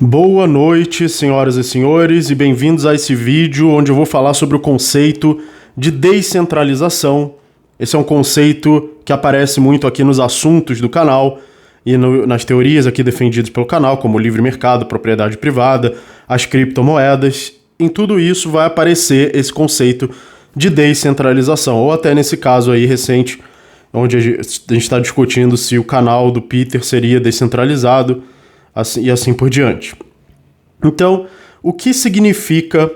Boa noite, senhoras e senhores, e bem-vindos a esse vídeo onde eu vou falar sobre o conceito de descentralização. Esse é um conceito que aparece muito aqui nos assuntos do canal e nas teorias aqui defendidas pelo canal, como o livre mercado, propriedade privada, as criptomoedas. Em tudo isso vai aparecer esse conceito de descentralização, ou até nesse caso aí recente, onde a gente está discutindo se o canal do Peter seria descentralizado, e assim por diante. Então, o que significa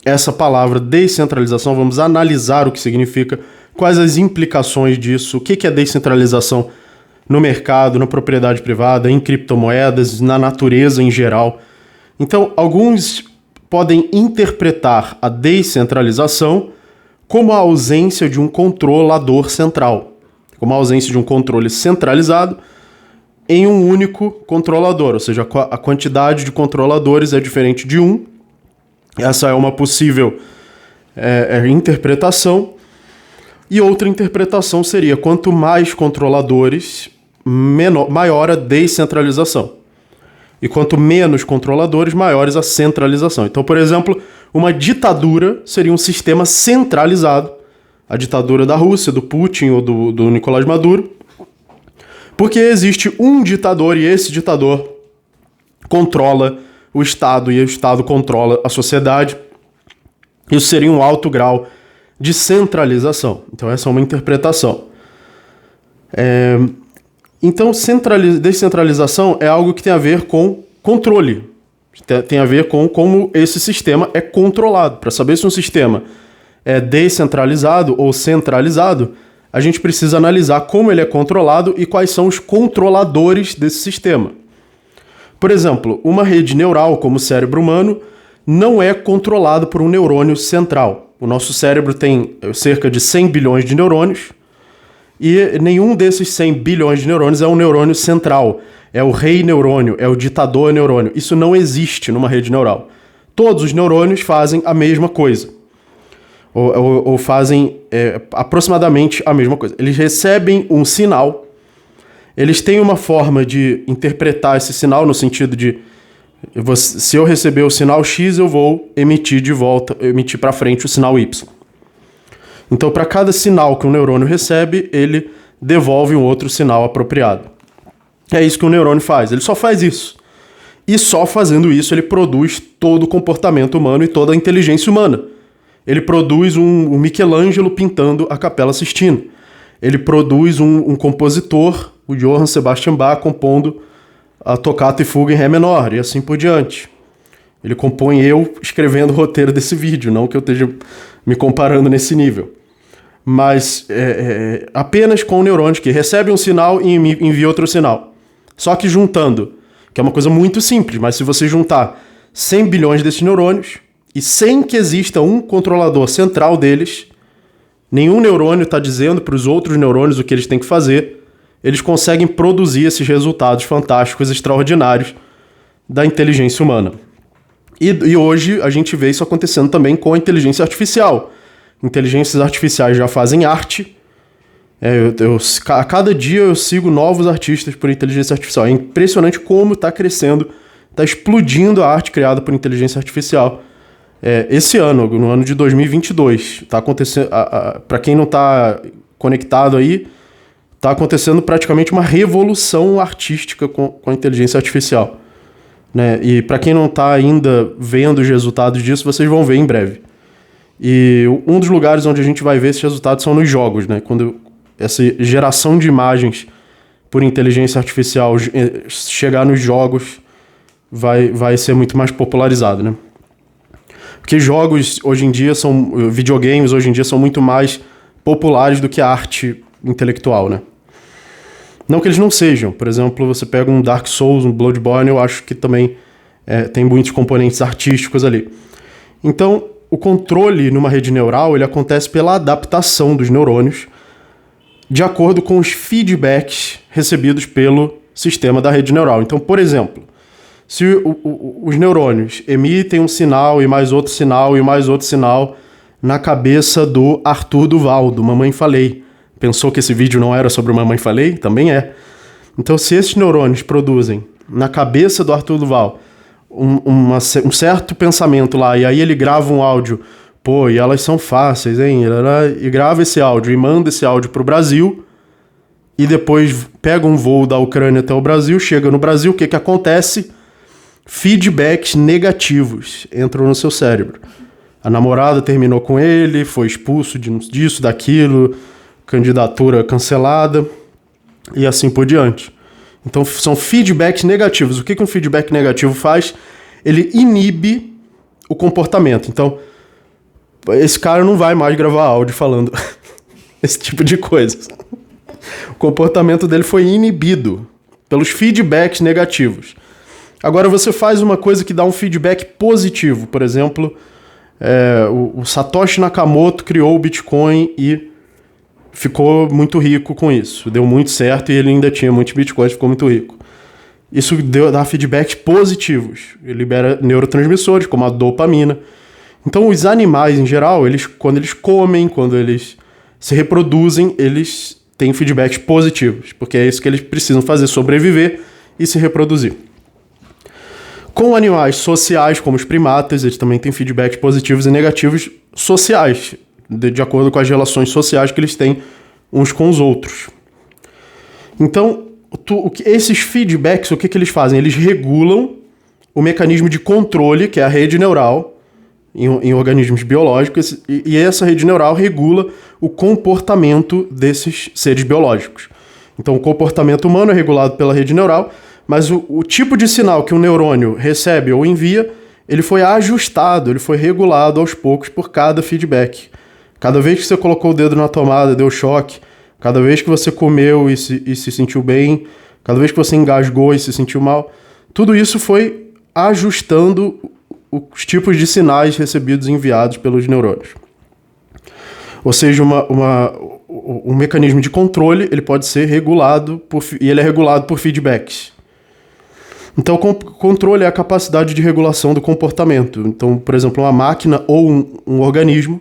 essa palavra descentralização? Vamos analisar o que significa, quais as implicações disso, o que é descentralização no mercado, na propriedade privada, em criptomoedas, na natureza em geral. Então, alguns podem interpretar a descentralização como a ausência de um controlador central, como a ausência de um controle centralizado em um único controlador, ou seja, a quantidade de controladores é diferente de um. Essa é uma possível interpretação. E outra interpretação seria, quanto mais controladores, maior a descentralização. E quanto menos controladores, maiores a centralização. Então, por exemplo, uma ditadura seria um sistema centralizado. A ditadura da Rússia, do Putin ou do Nicolás Maduro. Porque existe um ditador e esse ditador controla o Estado e o Estado controla a sociedade. Isso seria um alto grau de centralização. Então essa é uma interpretação. Então descentralização é algo que tem a ver com controle. Tem a ver com como esse sistema é controlado. Para saber se um sistema é descentralizado ou centralizado, a gente precisa analisar como ele é controlado e quais são os controladores desse sistema. Por exemplo, uma rede neural, como o cérebro humano, não é controlado por um neurônio central. O nosso cérebro tem cerca de 100 bilhões de neurônios e nenhum desses 100 bilhões de neurônios é um neurônio central. É o rei neurônio, é o ditador neurônio. Isso não existe numa rede neural. Todos os neurônios fazem a mesma coisa. Ou fazem aproximadamente a mesma coisa. Eles recebem um sinal, eles têm uma forma de interpretar esse sinal no sentido de se eu receber o sinal X, eu vou emitir para frente o sinal Y. Então, para cada sinal que um neurônio recebe, ele devolve um outro sinal apropriado. É isso que um neurônio faz, ele só faz isso. E só fazendo isso, ele produz todo o comportamento humano e toda a inteligência humana. Ele produz um Michelangelo pintando a Capela Sistina. Ele produz um compositor, o Johann Sebastian Bach, compondo a Toccata e Fuga em Ré menor, e assim por diante. Ele compõe eu escrevendo o roteiro desse vídeo, não que eu esteja me comparando nesse nível. Mas apenas com neurônios que recebem um sinal e enviam outro sinal. Só que juntando, que é uma coisa muito simples, mas se você juntar 100 bilhões desses neurônios, e sem que exista um controlador central deles, nenhum neurônio está dizendo para os outros neurônios o que eles têm que fazer, eles conseguem produzir esses resultados fantásticos, extraordinários da inteligência humana. E hoje a gente vê isso acontecendo também com a inteligência artificial. Inteligências artificiais já fazem arte. A cada dia eu sigo novos artistas por inteligência artificial. É impressionante como está crescendo, está explodindo a arte criada por inteligência artificial. Esse ano, no ano de 2022, está acontecendo, para quem não está conectado aí, está acontecendo praticamente uma revolução artística com a inteligência artificial. Né? E para quem não está ainda vendo os resultados disso, vocês vão ver em breve. E um dos lugares onde a gente vai ver esses resultados são nos jogos, né? Quando essa geração de imagens por inteligência artificial chegar nos jogos, vai ser muito mais popularizado, né? Porque jogos hoje em dia videogames hoje em dia são muito mais populares do que a arte intelectual, né? Não que eles não sejam. Por exemplo, você pega um Dark Souls, um Bloodborne, eu acho que também tem muitos componentes artísticos ali. Então, o controle numa rede neural, ele acontece pela adaptação dos neurônios de acordo com os feedbacks recebidos pelo sistema da rede neural. Então, por exemplo, se os neurônios emitem um sinal e mais outro sinal e mais outro sinal na cabeça do Arthur Duval, do Mamãe Falei. Pensou que esse vídeo não era sobre o Mamãe Falei? Também é. Então, se esses neurônios produzem na cabeça do Arthur Duval um certo pensamento lá, e aí ele grava um áudio, pô, e elas são fáceis, hein? E grava esse áudio e manda esse áudio pro Brasil, e depois pega um voo da Ucrânia até o Brasil, chega no Brasil, o que que acontece? Feedbacks negativos entram no seu cérebro. A namorada terminou com ele, foi expulso disso, daquilo, candidatura cancelada, e assim por diante. Então são feedbacks negativos. O que um feedback negativo faz? Ele inibe o comportamento. Então, esse cara não vai mais gravar áudio falando esse tipo de coisa. O comportamento dele foi inibido pelos feedbacks negativos. Agora você faz uma coisa que dá um feedback positivo. Por exemplo, o Satoshi Nakamoto criou o Bitcoin e ficou muito rico com isso. Deu muito certo e ele ainda tinha muitos bitcoins, ficou muito rico. Isso dá feedbacks positivos. Ele libera neurotransmissores, como a dopamina. Então, os animais, em geral, quando eles comem, quando eles se reproduzem, eles têm feedbacks positivos, porque é isso que eles precisam fazer, sobreviver e se reproduzir. Com animais sociais, como os primatas, eles também têm feedbacks positivos e negativos sociais, de acordo com as relações sociais que eles têm uns com os outros. Então, esses feedbacks, o que eles fazem? Eles regulam o mecanismo de controle, que é a rede neural, em organismos biológicos, e essa rede neural regula o comportamento desses seres biológicos. Então, o comportamento humano é regulado pela rede neural, mas o tipo de sinal que um neurônio recebe ou envia, ele foi ajustado, ele foi regulado aos poucos por cada feedback. Cada vez que você colocou o dedo na tomada, deu choque. Cada vez que você comeu e se sentiu bem. Cada vez que você engasgou e se sentiu mal. Tudo isso foi ajustando os tipos de sinais recebidos e enviados pelos neurônios. Ou seja, um mecanismo de controle ele pode ser regulado e ele é regulado por feedbacks. Então, o controle é a capacidade de regulação do comportamento. Então, por exemplo, uma máquina ou um organismo,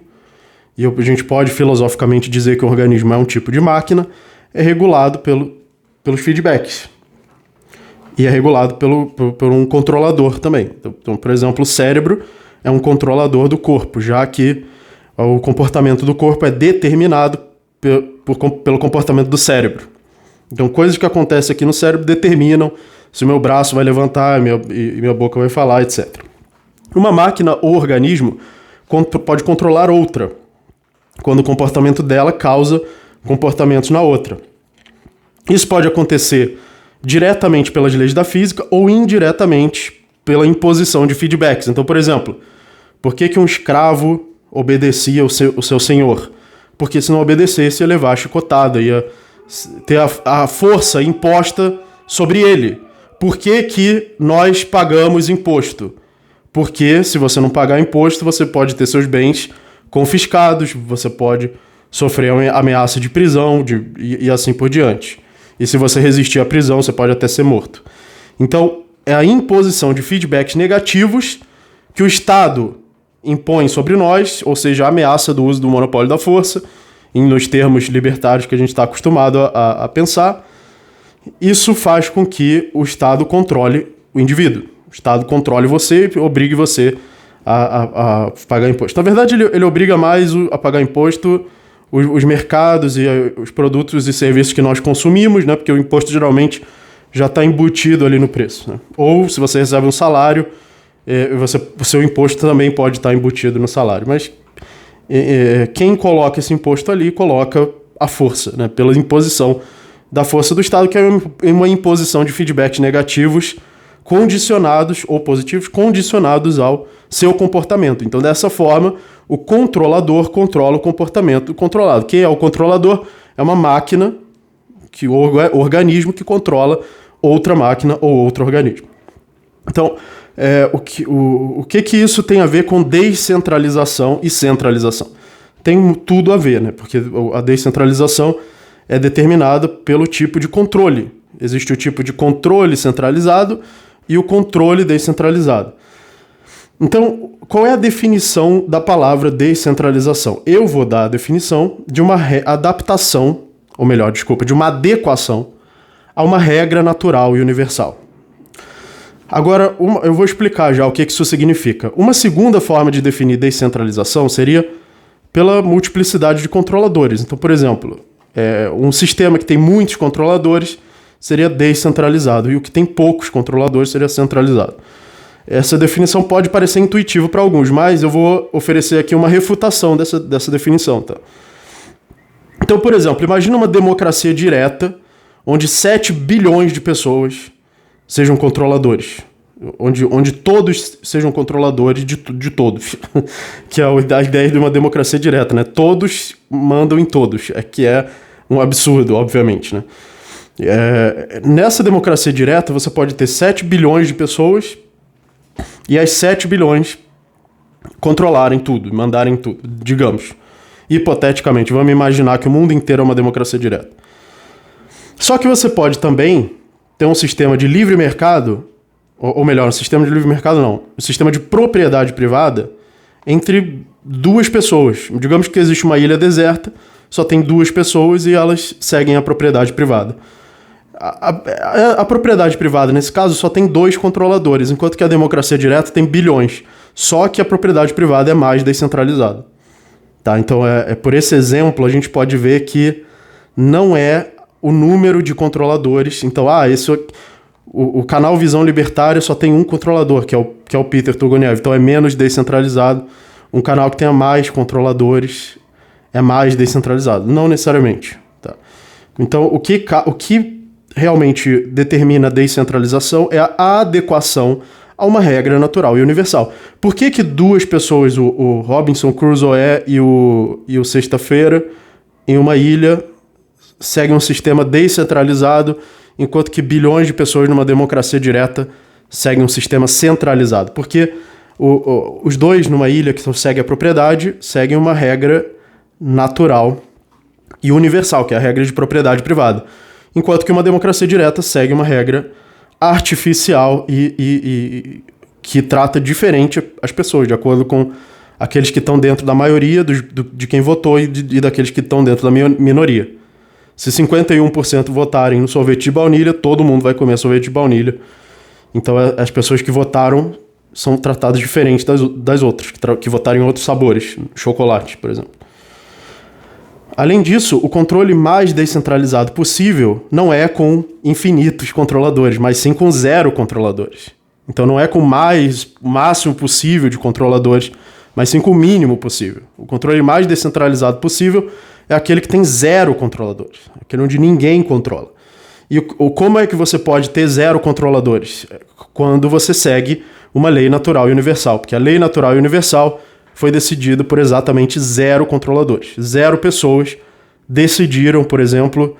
e a gente pode filosoficamente dizer que o organismo é um tipo de máquina, é regulado pelos feedbacks. E é regulado por um controlador também. Então, por exemplo, o cérebro é um controlador do corpo, já que o comportamento do corpo é determinado pelo comportamento do cérebro. Então, coisas que acontecem aqui no cérebro determinam se o meu braço vai levantar e minha boca vai falar, etc. Uma máquina ou organismo pode controlar outra, quando o comportamento dela causa comportamentos na outra. Isso pode acontecer diretamente pelas leis da física ou indiretamente pela imposição de feedbacks. Então, por exemplo, por que um escravo obedecia o seu senhor? Porque se não obedecesse, ia levar a chicotada, ia ter a força imposta sobre ele. Por que nós pagamos imposto? Porque se você não pagar imposto, você pode ter seus bens confiscados, você pode sofrer uma ameaça de prisão e assim por diante. E se você resistir à prisão, você pode até ser morto. Então, é a imposição de feedbacks negativos que o Estado impõe sobre nós, ou seja, a ameaça do uso do monopólio da força, nos termos libertários que a gente está acostumado a pensar. Isso faz com que o Estado controle o indivíduo. O Estado controle você e obrigue você a pagar imposto. Na verdade, ele obriga mais a pagar imposto os mercados e os produtos e serviços que nós consumimos, né? Porque o imposto geralmente já está embutido ali no preço. Né? Ou se você recebe um salário, o seu imposto também pode estar embutido no salário. Mas quem coloca esse imposto ali, coloca a força, né? Pela imposição da força do Estado, que é uma imposição de feedbacks negativos condicionados, ou positivos, condicionados ao seu comportamento. Então, dessa forma, o controlador controla o comportamento controlado. Quem é o controlador? É uma máquina, organismo que controla outra máquina ou outro organismo. Então, o que isso tem a ver com descentralização e centralização? Tem tudo a ver, né? Porque a descentralização é determinada pelo tipo de controle. Existe o tipo de controle centralizado e o controle descentralizado. Então, qual é a definição da palavra descentralização? Eu vou dar a definição de uma adaptação, ou melhor, desculpa, de uma adequação a uma regra natural e universal. Agora, eu vou explicar já o que isso significa. Uma segunda forma de definir descentralização seria pela multiplicidade de controladores. Então, por exemplo, um sistema que tem muitos controladores seria descentralizado, e o que tem poucos controladores seria centralizado. Essa definição pode parecer intuitiva para alguns, mas eu vou oferecer aqui uma refutação dessa definição. Tá? Então, por exemplo, imagina uma democracia direta, onde 7 bilhões de pessoas sejam controladores. Onde todos sejam controladores de todos. Que é a ideia de uma democracia direta, né? Todos mandam em todos. Que é um absurdo, obviamente, né? Nessa democracia direta, você pode ter 7 bilhões de pessoas e as 7 bilhões controlarem tudo, mandarem tudo, digamos. Hipoteticamente, vamos imaginar que o mundo inteiro é uma democracia direta. Só que você pode também ter um sistema de livre mercado, ou melhor, um sistema de livre mercado não, um sistema de propriedade privada entre duas pessoas. Digamos que existe uma ilha deserta, só tem 2 pessoas e elas seguem a propriedade privada. A propriedade privada, nesse caso, só tem 2 controladores, enquanto que a democracia direta tem bilhões. Só que a propriedade privada é mais descentralizada. Tá? Então, por esse exemplo, a gente pode ver que não é o número de controladores. Então, o canal Visão Libertária só tem um controlador, que é o Peter Turgoniev. Então, é menos descentralizado. Um canal que tenha mais controladores é mais descentralizado. Não necessariamente. Tá? Então, o que realmente determina a descentralização é a adequação a uma regra natural e universal. Por que 2 pessoas, o Robinson Crusoe e o Sexta-feira, em uma ilha, seguem um sistema descentralizado, enquanto que bilhões de pessoas numa democracia direta seguem um sistema centralizado? Porque os 2 numa ilha que seguem a propriedade seguem uma regra natural e universal, que é a regra de propriedade privada. Enquanto que uma democracia direta segue uma regra artificial e que trata diferente as pessoas, de acordo com aqueles que estão dentro da maioria de quem votou e daqueles que estão dentro da minoria. Se 51% votarem no sorvete de baunilha, todo mundo vai comer sorvete de baunilha. Então as pessoas que votaram são tratadas diferente das outras, que votaram em outros sabores, chocolate, por exemplo. Além disso, o controle mais descentralizado possível não é com infinitos controladores, mas sim com 0 controladores. Então não é com o máximo possível de controladores, mas sim com o mínimo possível. O controle mais descentralizado possível é aquele que tem 0 controladores, aquele onde ninguém controla. E como é que você pode ter 0 controladores? Quando você segue uma lei natural e universal, porque a lei natural e universal foi decidida por exatamente 0 controladores. 0 pessoas decidiram, por exemplo,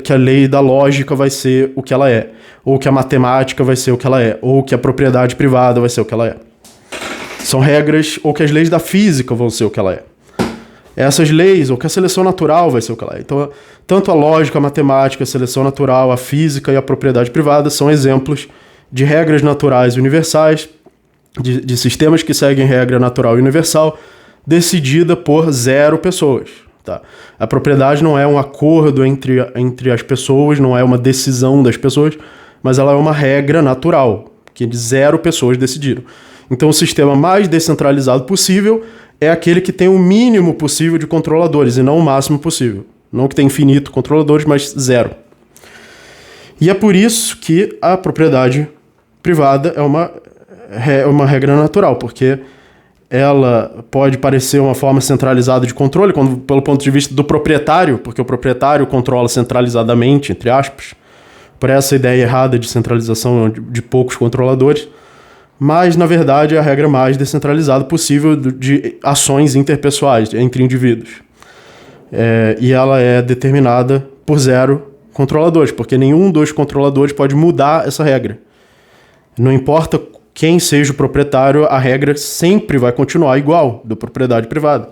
que a lei da lógica vai ser o que ela é, ou que a matemática vai ser o que ela é, ou que a propriedade privada vai ser o que ela é. São regras, ou que as leis da física vão ser o que ela é. Essas leis, ou que a seleção natural vai ser o que ela é. Então, tanto a lógica, a matemática, a seleção natural, a física e a propriedade privada são exemplos de regras naturais universais, de sistemas que seguem regra natural e universal, decidida por 0 pessoas. Tá? A propriedade não é um acordo entre as pessoas, não é uma decisão das pessoas, mas ela é uma regra natural, que 0 pessoas decidiram. Então o sistema mais descentralizado possível é aquele que tem o mínimo possível de controladores, e não o máximo possível. Não que tenha infinito controladores, mas 0. E é por isso que a propriedade privada é uma regra natural, porque ela pode parecer uma forma centralizada de controle, pelo ponto de vista do proprietário, porque o proprietário controla centralizadamente, entre aspas, por essa ideia errada de centralização de poucos controladores, mas, na verdade, é a regra mais descentralizada possível de ações interpessoais entre indivíduos. E ela é determinada por 0 controladores, porque nenhum dos controladores pode mudar essa regra. Não importa quem seja o proprietário, a regra sempre vai continuar igual, da propriedade privada.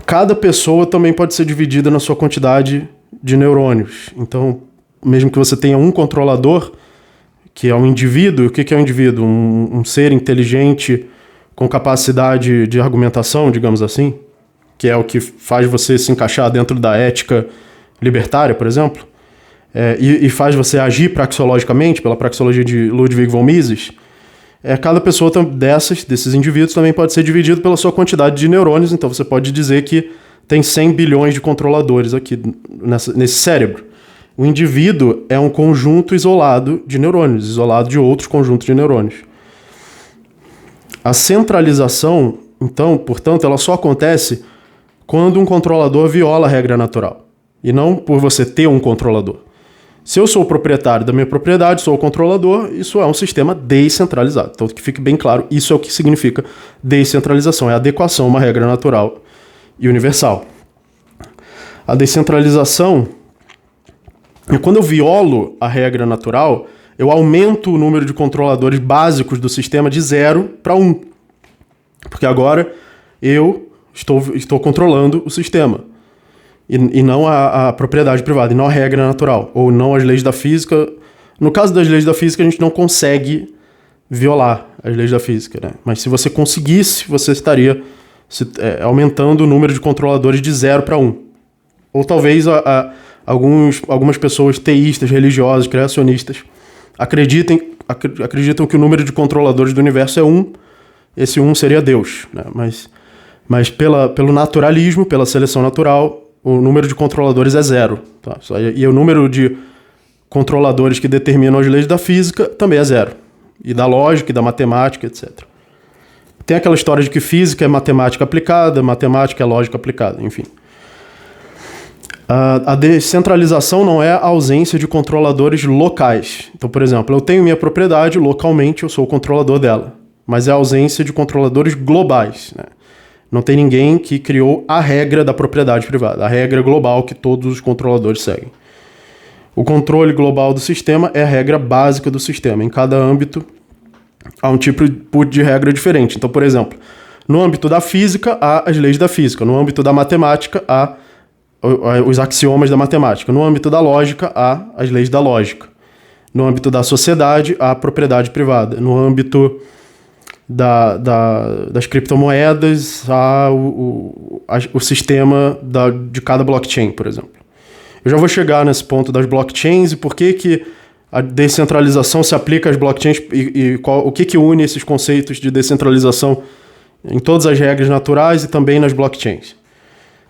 Cada pessoa também pode ser dividida na sua quantidade de neurônios. Então, mesmo que você tenha um controlador, que é um indivíduo, o que é um indivíduo? Um ser inteligente com capacidade de argumentação, digamos assim, que é o que faz você se encaixar dentro da ética libertária, por exemplo. e faz você agir praxeologicamente, pela praxeologia de Ludwig von Mises, cada pessoa desses indivíduos também pode ser dividido pela sua quantidade de neurônios, então você pode dizer que tem 100 bilhões de controladores aqui nesse cérebro. O indivíduo é um conjunto isolado de neurônios, isolado de outros conjuntos de neurônios. A centralização, então, portanto, ela só acontece quando um controlador viola a regra natural, e não por você ter um controlador. Se eu sou o proprietário da minha propriedade, sou o controlador, isso é um sistema descentralizado. Então, que fique bem claro, isso é o que significa descentralização, é adequação a uma regra natural e universal. A descentralização é quando eu violo a regra natural, eu aumento o número de controladores básicos do sistema de 0 para 1. Porque agora eu estou controlando o sistema. E não a propriedade privada, e não a regra natural, ou não as leis da física. No caso das leis da física, a gente não consegue violar as leis da física, né? Mas se você conseguisse, você estaria aumentando o número de controladores de 0 para 1. Ou talvez algumas pessoas teístas, religiosas, criacionistas, acreditam que o número de controladores do universo é 1, esse 1 seria Deus, né? Mas pelo naturalismo, pela seleção natural, o número de controladores é 0. Tá? E o número de controladores que determinam as leis da física também é 0. E da lógica, e da matemática, etc. Tem aquela história de que física é matemática aplicada, matemática é lógica aplicada, enfim. A descentralização não é a ausência de controladores locais. Então, por exemplo, eu tenho minha propriedade, localmente eu sou o controlador dela. Mas é a ausência de controladores globais, né? Não tem ninguém que criou a regra da propriedade privada, a regra global que todos os controladores seguem. O controle global do sistema é a regra básica do sistema. Em cada âmbito há um tipo de regra diferente. Então, por exemplo, no âmbito da física há as leis da física, no âmbito da matemática há os axiomas da matemática. No âmbito da lógica, há as leis da lógica. No âmbito da sociedade, há a propriedade privada. No âmbito das criptomoedas, há o sistema de cada blockchain, por exemplo. Eu já vou chegar nesse ponto das blockchains e por que a descentralização se aplica às blockchains e o que une esses conceitos de descentralização em todas as regras naturais e também nas blockchains.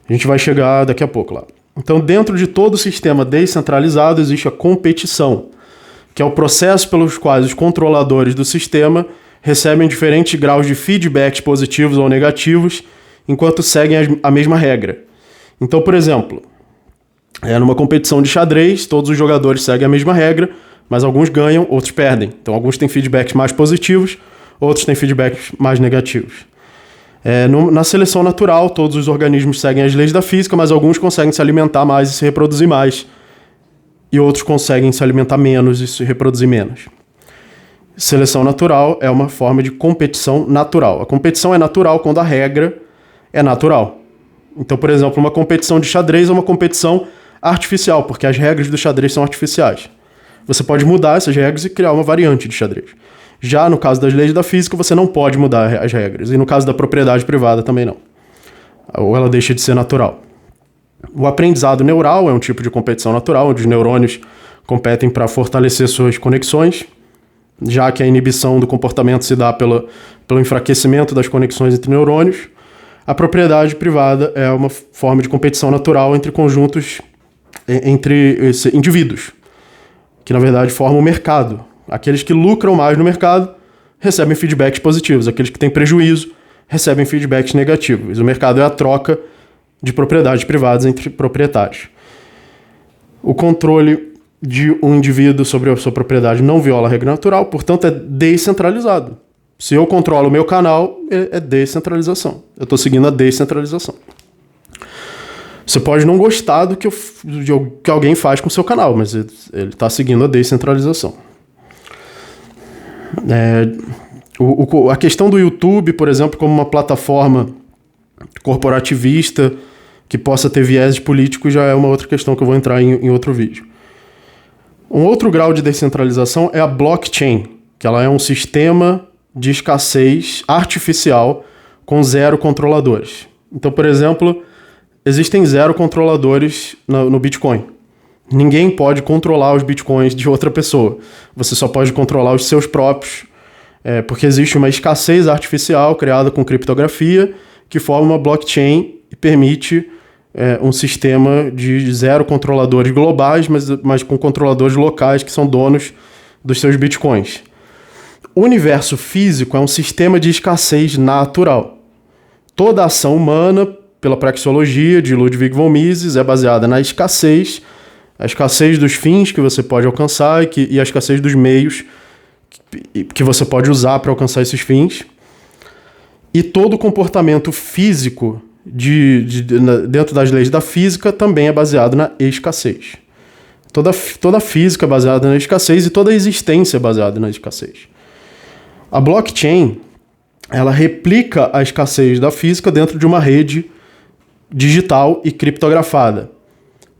A gente vai chegar daqui a pouco lá. Então, dentro de todo o sistema descentralizado, existe a competição, que é o processo pelos quais os controladores do sistema recebem diferentes graus de feedbacks positivos ou negativos, enquanto seguem a mesma regra. Então, por exemplo, numa competição de xadrez, todos os jogadores seguem a mesma regra, mas alguns ganham, outros perdem. Então, alguns têm feedbacks mais positivos, outros têm feedbacks mais negativos. Na seleção natural, todos os organismos seguem as leis da física, mas alguns conseguem se alimentar mais e se reproduzir mais, e outros conseguem se alimentar menos e se reproduzir menos. Seleção natural é uma forma de competição natural. A competição é natural quando a regra é natural. Então, por exemplo, uma competição de xadrez é uma competição artificial, porque as regras do xadrez são artificiais. Você pode mudar essas regras e criar uma variante de xadrez. Já no caso das leis da física, você não pode mudar as regras. E no caso da propriedade privada também não. Ou ela deixa de ser natural. O aprendizado neural é um tipo de competição natural, onde os neurônios competem para fortalecer suas conexões, já que a inibição do comportamento se dá pelo enfraquecimento das conexões entre neurônios. A propriedade privada é uma forma de competição natural entre conjuntos, entre indivíduos, que na verdade formam o mercado. Aqueles que lucram mais no mercado recebem feedbacks positivos. Aqueles que têm prejuízo recebem feedbacks negativos. O mercado é a troca de propriedades privadas entre proprietários. O controle de um indivíduo sobre a sua propriedade não viola a regra natural, portanto é descentralizado. Se eu controlo o meu canal, é descentralização. Eu estou seguindo a descentralização. Você pode não gostar do que alguém faz com o seu canal, mas ele está seguindo a descentralização. A questão do YouTube, por exemplo, como uma plataforma corporativista que possa ter viés políticos já é uma outra questão que eu vou entrar em outro vídeo. Um outro grau de descentralização é a blockchain, que ela é um sistema de escassez artificial com 0 controladores. Então, por exemplo, existem 0 controladores no Bitcoin. Ninguém pode controlar os bitcoins de outra pessoa. Você só pode controlar os seus próprios, porque existe uma escassez artificial criada com criptografia que forma uma blockchain e permite um sistema de 0 controladores globais, mas com controladores locais que são donos dos seus bitcoins. O universo físico é um sistema de escassez natural. Toda a ação humana, pela praxeologia de Ludwig von Mises, é baseada na escassez, a escassez dos fins que você pode alcançar e a escassez dos meios que você pode usar para alcançar esses fins. E todo o comportamento físico dentro das leis da física também é baseado na escassez. Toda a física é baseada na escassez e toda a existência é baseada na escassez. A blockchain, ela replica a escassez da física dentro de uma rede digital e criptografada.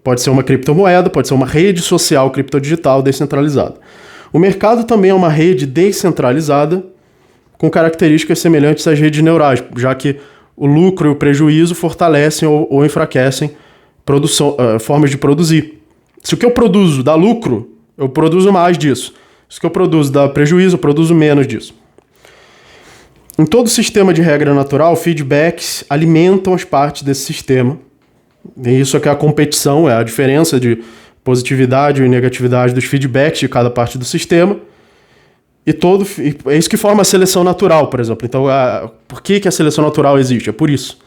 Pode ser uma criptomoeda, pode ser uma rede social criptodigital descentralizada. O mercado também é uma rede descentralizada com características semelhantes às redes neurais, já que o lucro e o prejuízo fortalecem ou enfraquecem formas de produzir. Se o que eu produzo dá lucro, eu produzo mais disso. Se o que eu produzo dá prejuízo, eu produzo menos disso. Em todo sistema de regra natural, feedbacks alimentam as partes desse sistema. E isso é que é a competição, é a diferença de positividade e negatividade dos feedbacks de cada parte do sistema. E é isso que forma a seleção natural, por exemplo. Então, por que a seleção natural existe? É por isso.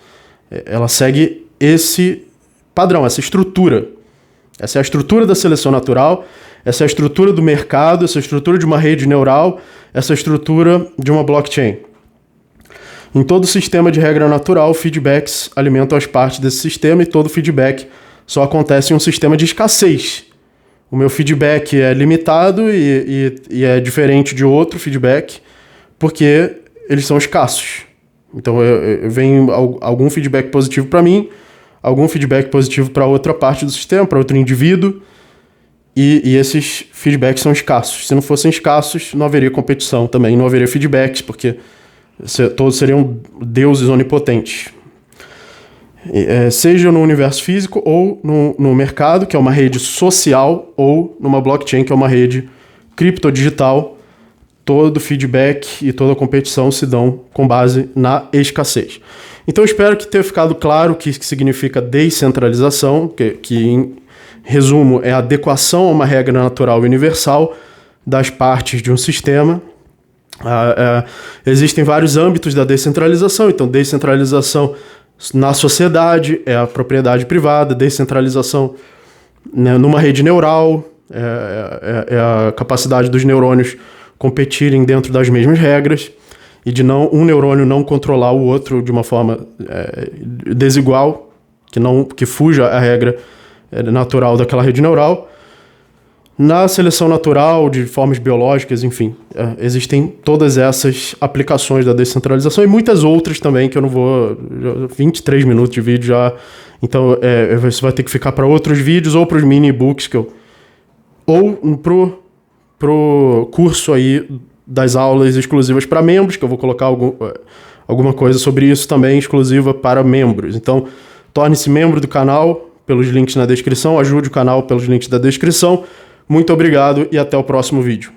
Ela segue esse padrão, essa estrutura. Essa é a estrutura da seleção natural, essa é a estrutura do mercado, essa é a estrutura de uma rede neural, essa é a estrutura de uma blockchain. Em todo sistema de regra natural, feedbacks alimentam as partes desse sistema e todo feedback só acontece em um sistema de escassez. O meu feedback é limitado e é diferente de outro feedback porque eles são escassos. Então, vem algum feedback positivo para mim, algum feedback positivo para outra parte do sistema, para outro indivíduo, e esses feedbacks são escassos. Se não fossem escassos, não haveria competição também, não haveria feedbacks, porque todos seriam deuses onipotentes. Seja no universo físico ou no mercado, que é uma rede social, ou numa blockchain, que é uma rede criptodigital, todo feedback e toda competição se dão com base na escassez. Então, espero que tenha ficado claro o que significa descentralização, que em resumo é a adequação a uma regra natural universal das partes de um sistema. Existem vários âmbitos da descentralização. Então, descentralização na sociedade é a propriedade privada, descentralização, né, numa rede neural é a capacidade dos neurônios competirem dentro das mesmas regras e de um neurônio não controlar o outro de uma forma desigual, que fuja a regra natural daquela rede neural. Na seleção natural, de formas biológicas, enfim, existem todas essas aplicações da descentralização e muitas outras também, que eu não vou... 23 minutos de vídeo já, então você vai ter que ficar para outros vídeos ou para os mini-books ou pro curso aí das aulas exclusivas para membros, que eu vou colocar alguma coisa sobre isso também exclusiva para membros. Então, torne-se membro do canal pelos links na descrição, ajude o canal pelos links da descrição. Muito obrigado e até o próximo vídeo.